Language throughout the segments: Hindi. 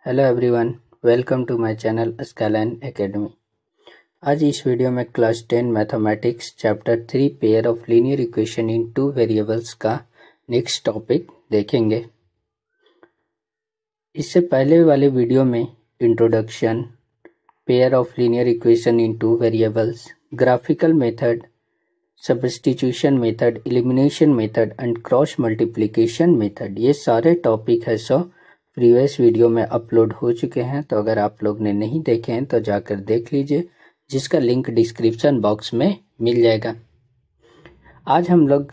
Hello everyone, welcome to my channel Skyline Academy. आज इस वीडियो में class 10 mathematics chapter 3 pair of linear equation in two variables का नेक्स्ट टॉपिक देखेंगे। इससे पहले वाले वीडियो में introduction, pair of linear equation in two variables, graphical method, substitution method, elimination method and cross multiplication method, ये सारे टॉपिक है सो प्रीवियस वीडियो में अपलोड हो चुके हैं। तो अगर आप लोग ने नहीं देखे हैं तो जाकर देख लीजिए, जिसका लिंक डिस्क्रिप्शन बॉक्स में मिल जाएगा। आज हम लोग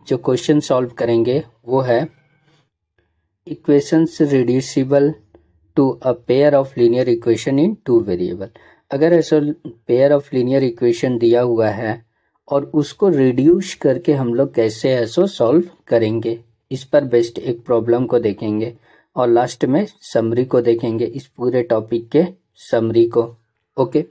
जो क्वेश्चन सॉल्व करेंगे वो है equations reducible to a pair of linear equation in two variable. अगर ऐसा पेयर ऑफ लीनियर इक्वेशन दिया हुआ है और उसको रिड्यूस करके हम लोग कैसे ऐसा सॉल्व करेंगे, इस पर बेस्ड एक प्रॉब्लम को देखेंगे और लास्ट में समरी को देखेंगे, इस पूरे टॉपिक के समरी को। ओके,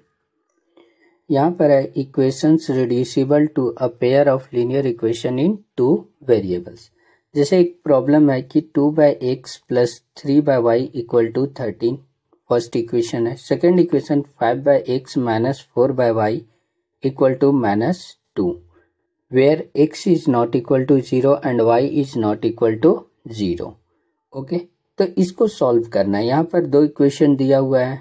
यहाँ पर है equations reducible to a pair of linear equation in two variables. जैसे एक प्रॉब्लम है कि 2/x plus 3/y equal to 13, first equation है। Second equation 5/x minus 4/y equal to -2, where x is not equal to 0 and y is not equal to 0। Okay, तो इसको सॉल्व करना है। यहाँ पर दो इक्वेशन दिया हुआ है,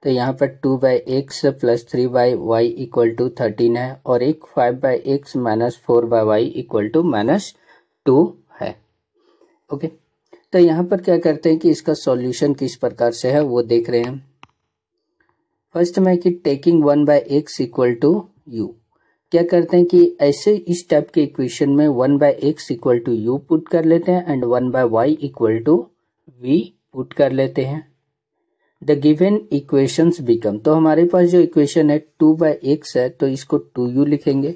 तो यहाँ पर 2/x plus 3/y equal to 13 है और एक 5/x minus 4/y equal to -2 है। ओके, तो यहाँ पर क्या करते हैं कि इसका सॉल्यूशन किस प्रकार से है वो देख रहे हैं। फर्स्ट में कि taking 1/x equal to u, क्या करते हैं कि ऐसे इस टाइप के इक्वेशन में 1/x equal to u put कर लेते हैं and 1/y equal to v put कर लेते हैं। द गिवन इक्वेशंस बिकम, तो हमारे पास जो इक्वेशन है 2/x है तो इसको 2u लिखेंगे,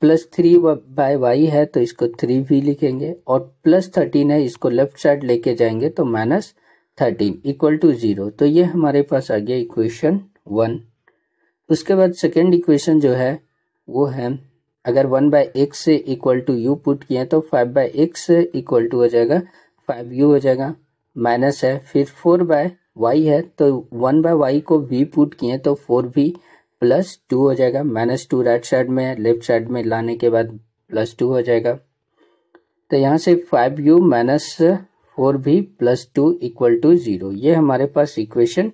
प्लस 3/y है तो इसको 3v लिखेंगे और प्लस 13 है, इसको लेफ्ट साइड लेके जाएंगे तो -13 इक्वल टू 0। तो ये हमारे पास आ गया इक्वेशन 1। उसके बाद सेकेंड इक्वेशन जो है वो है, अगर 1/x से इक्वल टू u पुट किए तो 5/x इक्वल टू हो जाएगा 5u हो जाएगा, माइनस है, फिर 4/y है तो 1/y को v पुट किए तो 4v प्लस 2 हो जाएगा, -2 राइट साइड में, लेफ्ट साइड में लाने के बाद +2 हो जाएगा। तो यहाँ से 5u minus 4v plus 2 equal to 0, ये हमारे पास इक्वेशन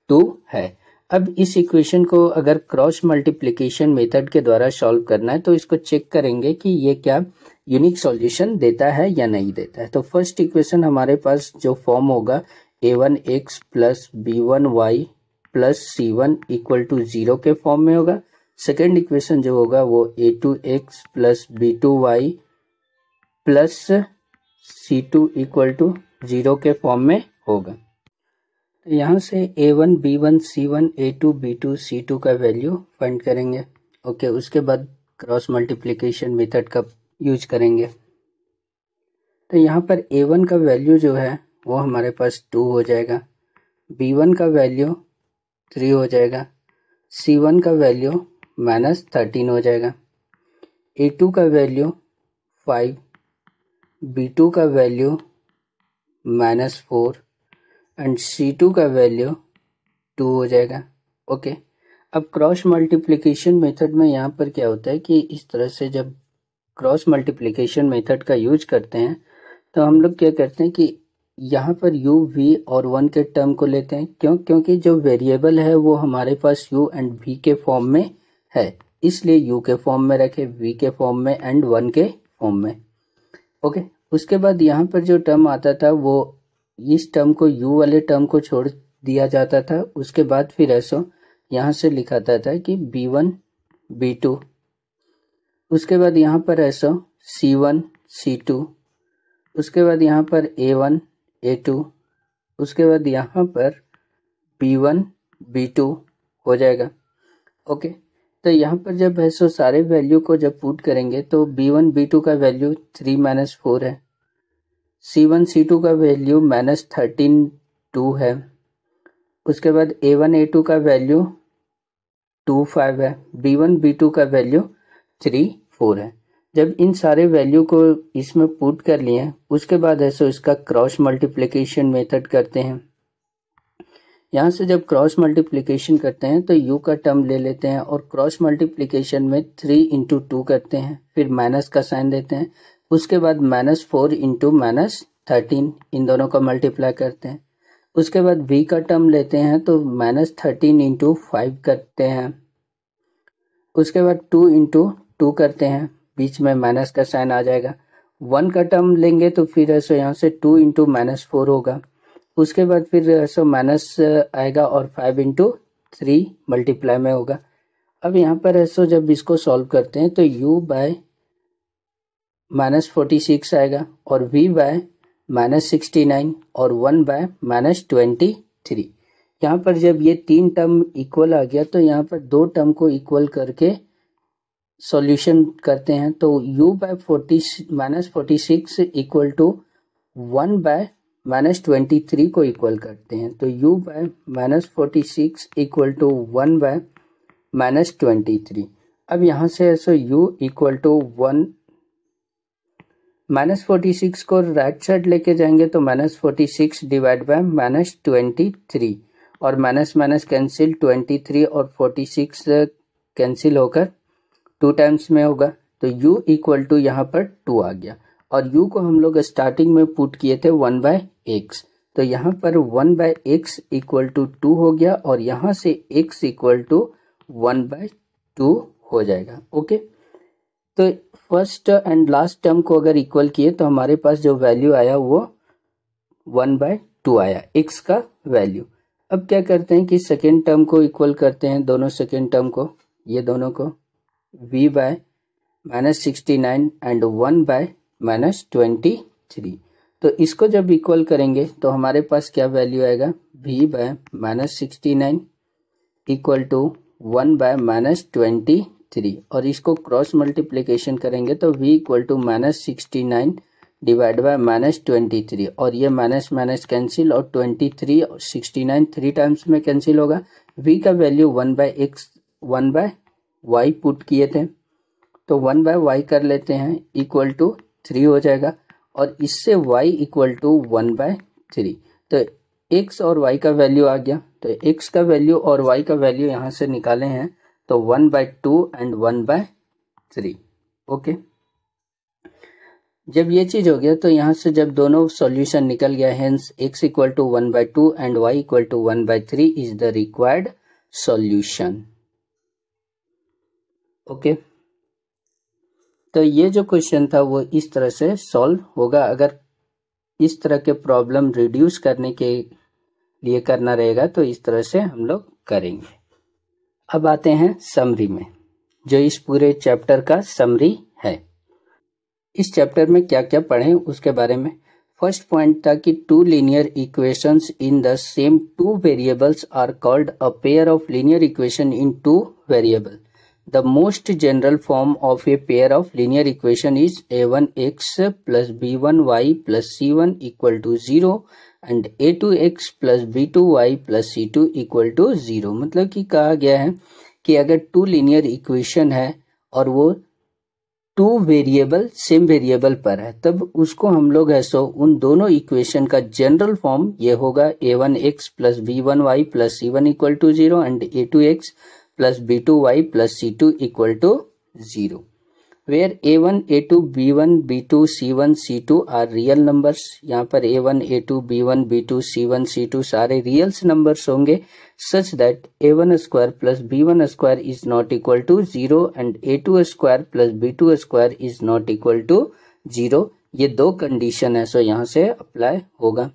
2 है। अब इस इक्वेशन को अगर क्रॉस मल्टीप्लिकेशन मेथड के द्वारा सॉल्व करना है तो इसको चेक करेंगे कि ये क्या यूनिक सॉल्यूशन देता है या नहीं देता है। तो फर्स्ट इक्वेशन हमारे पास जो फॉर्म होगा a1x plus b1y plus c1 equal to 0 के फॉर्म में होगा। सेकेंड इक्वेशन जो होगा वो a2x plus b2y plus c2 equal to 0 के फॉर्म में होगा। तो यहाँ से a1 b1 c1 a2 b2 c2 का वैल्यू फाइंड करेंगे। ओके, उसके बाद क्रॉस मल्टीप्लिकेशन मेथड का यूज करेंगे। तो यहाँ पर a1 का वैल्यू जो है वो हमारे पास 2 हो जाएगा, b1 का वैल्यू 3 हो जाएगा, c1 का वैल्यू -13 हो जाएगा, a2 का वैल्यू 5, b2 का वैल्यू -4 एंड c2 का वैल्यू 2 हो जाएगा। ओके, अब क्रॉस मल्टीप्लिकेशन मेथड में यहाँ पर क्या होता है कि इस तरह से जब क्रॉस मल्टीप्लिकेशन मेथड का यूज करते हैं तो हम लोग क्या करते हैं कि यहाँ पर u, v और 1 के टर्म को लेते हैं। क्योंकि जो वेरिएबल है वो हमारे पास u एंड v के फॉर्म में है, इसलिए u के फॉर्म में रखे, v के फॉर्म में एंड 1 के फॉर्म में। ओके, उसके बाद यहाँ पर जो टर्म आता था वो इस टर्म को u वाले टर्म को छोड़ दिया जाता था। उसके बाद फिर ऐसा यहाँ से लिखाता था कि b1 b2, उसके बाद यहाँ पर ऐसा c1 c2, उसके बाद यहाँ पर a1 a2, उसके बाद यहाँ पर b1 b2 हो जाएगा। ओके, तो यहाँ पर जब ऐसा सारे वैल्यू को जब पुट करेंगे तो b1 b2 का वैल्यू 3 - 4 है, c1 c2 का वैल्यू -13 2 है, उसके बाद a1 a2 का वैल्यू 2 5 है, b1 b2 का वैल्यू 3 4 है। जब इन सारे वैल्यू को इसमें पुट कर लिए उसके बाद ऐसे इसका क्रॉस मल्टीप्लिकेशन मेथड करते हैं। यहाँ से जब क्रॉस मल्टीप्लिकेशन करते हैं तो u का टर्म ले लेते हैं और क्रॉस मल्टीप्लिकेशन में 3 इंटू 2 करते हैं, फिर माइनस का साइन देते हैं, उसके बाद -4 इंटू -13 इन दोनों का मल्टीप्लाई करते हैं। उसके बाद v का टर्म लेते हैं तो -13 इंटू 5 करते हैं, उसके बाद 2 इंटू 2 करते हैं, बीच में माइनस का साइन आ जाएगा। 1 का टर्म लेंगे तो फिर ऐसा यहाँ से 2 इंटू -4 होगा, उसके बाद फिर ऐसा माइनस आएगा और 5 इंटू 3 मल्टीप्लाई में होगा। अब यहाँ पर ऐसा जब इसको सॉल्व करते हैं तो u बाय -46 आएगा और v बाय -69 और 1 बाय -23। यहाँ पर जब ये 3 टर्म इक्वल आ गया तो यहाँ पर 2 टर्म को इक्वल करके सॉल्यूशन करते हैं, तो u by -46 equal to 1 by -23 को इक्वल करते हैं, तो u by -46 equal to 1 by -23। अब यहाँ से ऐसा u इक्वल टू 1 -46 को राइट साइड लेके जाएंगे तो -46 डिवाइड बाय -23 और माइनस माइनस कैंसिल, 23 और 46 कैंसिल होकर 2 टाइम्स में होगा, तो u इक्वल टू यहाँ पर 2 आ गया और u को हम लोग स्टार्टिंग में पुट किए थे 1/x, तो यहाँ पर 1/x इक्वल टू 2 हो गया और यहाँ से x इक्वल टू 1/2 हो जाएगा। ओके, तो फर्स्ट एंड लास्ट टर्म को अगर इक्वल किए तो हमारे पास जो वैल्यू आया वो 1/2 आया, x का वैल्यू। अब क्या करते हैं कि सेकेंड टर्म को इक्वल करते हैं, दोनों सेकेंड टर्म को, ये दोनों को v बाय -69 एंड 1 बाय -23, तो इसको जब इक्वल करेंगे तो हमारे पास क्या वैल्यू आएगा, v by -69 equal to 1 by -23 और इसको क्रॉस मल्टीप्लिकेशन करेंगे तो v equal to -69 divide by -23 और ये माइनस माइनस कैंसिल और 23 और 69 3 टाइम्स में कैंसिल होगा। v का वैल्यू 1/y पुट किए थे तो 1/y कर लेते हैं इक्वल टू 3 हो जाएगा और इससे y इक्वल टू 1/3, तो x और y का वैल्यू आ गया, तो x का वैल्यू और y का वैल्यू यहाँ से निकाले हैं तो 1/2 एंड 1/3। ओके, जब ये चीज हो गया तो यहाँ से जब दोनों सॉल्यूशन निकल गया, hence x equal to 1/2 and y equal to 1/3 is the required solution. Okay, तो ये जो क्वेश्चन था वो इस तरह से सॉल्व होगा। अगर इस तरह के प्रॉब्लम रिड्यूस करने के लिए करना रहेगा तो इस तरह से हम लोग करेंगे। अब आते हैं समरी में, जो इस पूरे चैप्टर का समरी है। इस चैप्टर में क्या क्या पढ़े उसके बारे में। फर्स्ट पॉइंट था कि 2 linear equations in the same 2 variables are called a pair of linear equation in 2 variable. The most general form of a pair of linear equation is a1x plus b1y plus c1 equal to 0 and a2x plus b2y plus c2 equal to 0। मतलब कि कहा गया है कि अगर 2 लीनियर इक्वेशन है और वो 2 वेरिएबल सेम वेरिएबल पर है तब उसको हम लोग ऐसा उन दोनों इक्वेशन का जनरल फॉर्म ये होगा a1x plus b1y plus c1 equal to 0 and a2x plus b2y plus c2 equal to 0, where a1, a2, b1, b2, c1, c2 are real numbers। यहाँ पर a1, a2, b1, b2, c1, c2 सारे रियल्स नंबर्स होंगे, such that a1 square plus b1 square is not equal to 0 and a2 square plus b2 square is not equal to 0। ये 2 कंडीशन है, सो यहाँ से अप्लाई होगा।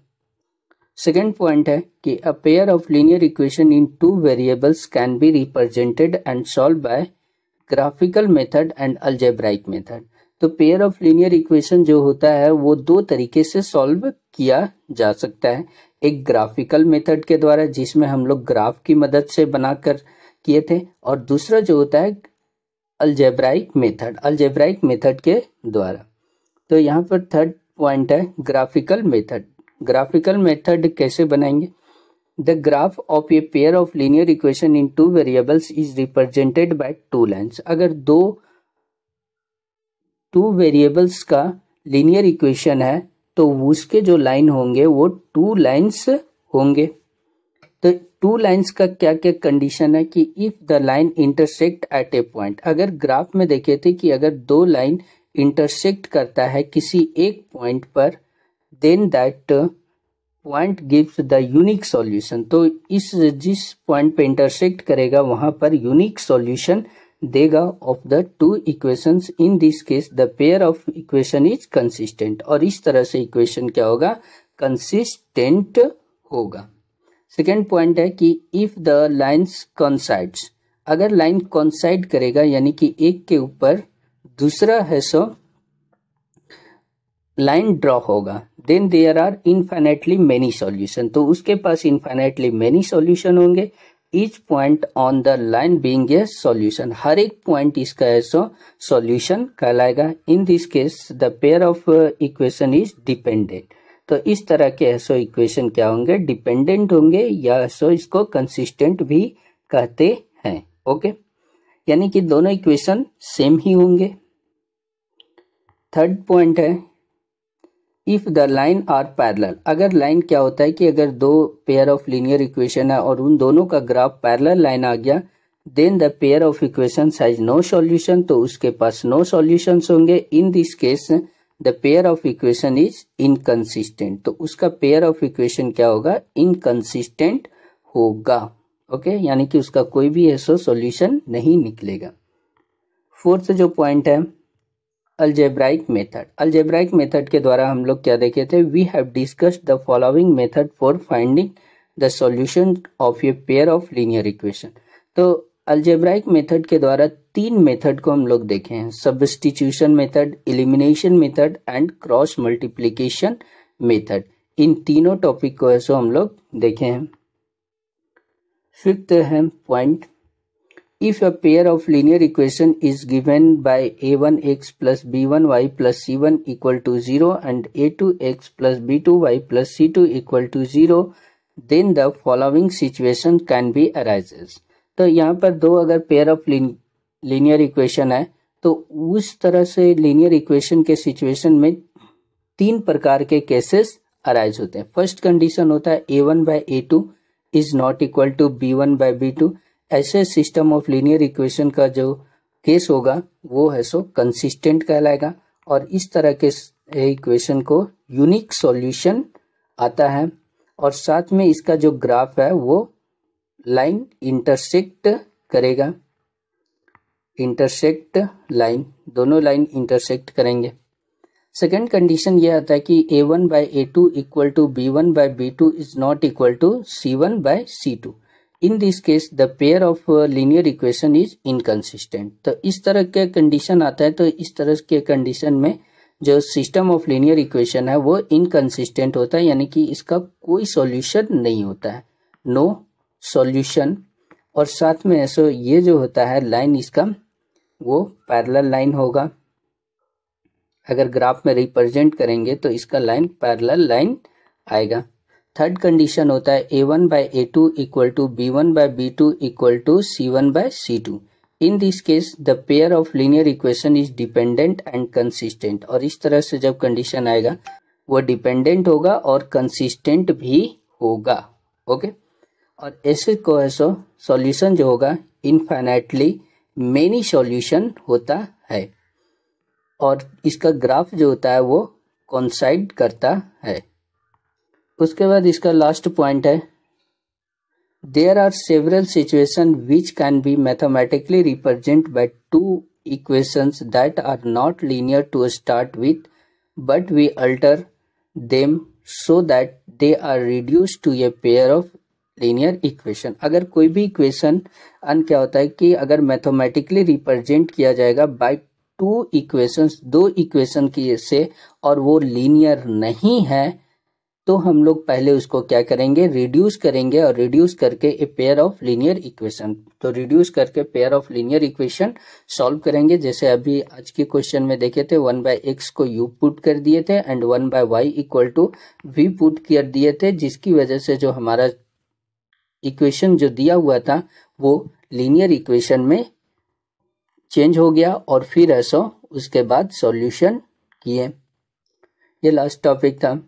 सेकेंड पॉइंट है कि अ pair of linear equation in 2 variables can be represented and solve by graphical method and algebraic method. तो पेयर ऑफ लीनियर इक्वेशन जो होता है वो 2 तरीके से सॉल्व किया जा सकता है, एक ग्राफिकल मेथड के द्वारा जिसमें हम लोग ग्राफ की मदद से बनाकर किए थे, और दूसरा जो होता है अलजेब्राइक मेथड के द्वारा। तो यहाँ पर थर्ड पॉइंट है ग्राफिकल मेथड। ग्राफिकल मेथड कैसे बनाएंगे? The graph of a pair of linear equation in 2 variables is represented by 2 lines. अगर 2 वेरिएबल्स का लीनियर इक्वेशन है तो उसके जो लाइन होंगे वो 2 लाइन्स होंगे। तो टू लाइंस का क्या क्या कंडीशन है कि if the line intersect at A point, अगर ग्राफ में देखे थे कि अगर दो लाइन इंटरसेक्ट करता है किसी एक पॉइंट पर, then that point gives the unique solution. तो इस जिस पॉइंट पे इंटरसेक्ट करेगा वहां पर यूनिक सॉल्यूशन देगा of the two equations. In this case the pair of equation is consistent, और इस तरह से इक्वेशन क्या होगा, कंसिस्टेंट होगा। सेकेंड पॉइंट है कि इफ द लाइन्स कॉन्साइड्स, अगर लाइन कॉन्साइड करेगा यानी कि एक के ऊपर दूसरा है सो लाइन ड्रॉ होगा, then there are infinitely many solution. तो उसके पास इनफाइनाइटली मेनी सॉल्यूशन होंगे, each point on the line being a solution, हर एक पॉइंट इसका है सो सॉल्यूशन कहलाएगा। In this case the pair of equation is dependent. तो इस तरह के ऐसो इक्वेशन क्या होंगे, डिपेंडेंट होंगे, या सो इसको कंसिस्टेंट भी कहते हैं। ओके, यानी कि दोनों इक्वेशन सेम ही होंगे। थर्ड पॉइंट है if the line are parallel, अगर लाइन क्या होता है कि अगर दो पेयर ऑफ लीनियर इक्वेशन है और उन दोनों का ग्राफ पैरेलल लाइन आ गया, then the pair of equations has no solution, तो उसके पास नो सॉल्यूशंस होंगे। In this case the pair of equation is inconsistent, तो उसका पेयर ऑफ इक्वेशन क्या होगा, इनकंसिस्टेंट होगा। ओके, यानी कि उसका कोई भी ऐसा सॉल्यूशन नहीं निकलेगा। फोर्थ जो पॉइंट है अलजेब्राइक मेथड, अलजेब्राइक मेथड के द्वारा हम लोग क्या देखे थे, we have discussed the following method for finding the solution of a pair of linear equation. तो अलजेब्राइक मेथड के द्वारा तीन मेथड को हम लोग देखे हैं, substitution method, elimination method and cross multiplication method. इन तीनों टॉपिक को ऐसे हम लोग देखे हैं। फिफ्थ है point, if a pair of linear equation is given by a1x plus b1y plus c1 equal to 0 and a2x plus b2y plus c2 equal to 0, then the following situation can be arises। तो यहाँ पर दो अगर पेयर ऑफ लीनियर इक्वेशन है तो उस तरह से लीनियर इक्वेशन के सिचुएशन में तीन प्रकार के केसेस अराइज होते हैं। फर्स्ट कंडीशन होता है a1 by a2 is not equal to b1 by b2। ऐसे सिस्टम ऑफ लीनियर इक्वेशन का जो केस होगा वो है सो कंसिस्टेंट कहलाएगा, और इस तरह के इक्वेशन को यूनिक सॉल्यूशन आता है, और साथ में इसका जो ग्राफ है वो लाइन इंटरसेक्ट करेगा, इंटरसेक्ट लाइन, दोनों लाइन इंटरसेक्ट करेंगे। सेकेंड कंडीशन ये आता है कि a1 by a2 equal to b1 by b2 is not equal to c1 by c2। In this case the pair of linear equation is inconsistent. तो इस तरह के कंडीशन आता है, तो इस तरह के कंडीशन में जो सिस्टम ऑफ लीनियर इक्वेशन है वो इनकंसिस्टेंट होता है, यानी कि इसका कोई सॉल्यूशन नहीं होता है, नो सॉल्यूशन। और साथ में ऐसा ये जो होता है लाइन इसका वो पैरेलल लाइन होगा, अगर ग्राफ में रिप्रेजेंट करेंगे तो इसका लाइन पैरेलल लाइन आएगा। थर्ड कंडीशन होता है a1 by a2 equal to b1 by b2 equal to c1 by c2। In this case the pair of linear equation is dependent and consistent, और इस तरह से जब कंडीशन आएगा वो डिपेंडेंट होगा और कंसिस्टेंट भी होगा। ओके, और ऐसे को ऐसा सॉल्यूशन जो होगा इनफाइनाइटली मेनी सॉल्यूशन होता है, और इसका ग्राफ जो होता है वो कोइंसाइड करता है। उसके बाद इसका लास्ट पॉइंट है there are several situation which can be mathematically represent by two equations that are not linear to start with but we alter them so that they are reduced to a pair of linear equation. अगर कोई भी इक्वेशन क्या होता है कि अगर मैथमेटिकली रिप्रेजेंट किया जाएगा बाय टू इक्वेशंस, दो इक्वेशन की से, और वो लीनियर नहीं है, तो हम लोग पहले उसको क्या करेंगे, रिड्यूस करेंगे, और रिड्यूस करके ए पेयर ऑफ लीनियर इक्वेशन, तो रिड्यूस करके pair of linear equation solve करेंगे। जैसे अभी आज के क्वेश्चन में देखे थे 1 by x को u पुट कर दिए थे and 1 by y equal to v put कर दिए थे, जिसकी वजह से जो हमारा इक्वेशन जो दिया हुआ था वो लीनियर इक्वेशन में चेंज हो गया, और फिर ऐसा उसके बाद सॉल्यूशन किए। ये लास्ट टॉपिक था।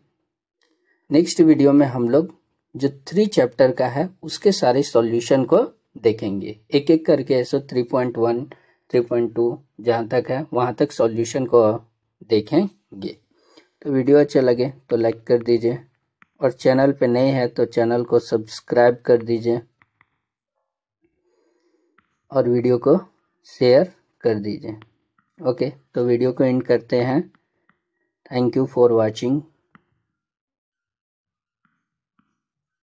नेक्स्ट वीडियो में हम लोग जो 3 चैप्टर का है उसके सारे सॉल्यूशन को देखेंगे, एक एक करके। ऐसे 3.1 3.2 जहाँ तक है वहाँ तक सॉल्यूशन को देखेंगे। तो वीडियो अच्छा लगे तो लाइक कर दीजिए, और चैनल पे नए हैं तो चैनल को सब्सक्राइब कर दीजिए, और वीडियो को शेयर कर दीजिए। ओके, तो वीडियो को एंड करते हैं। Thank you for watching.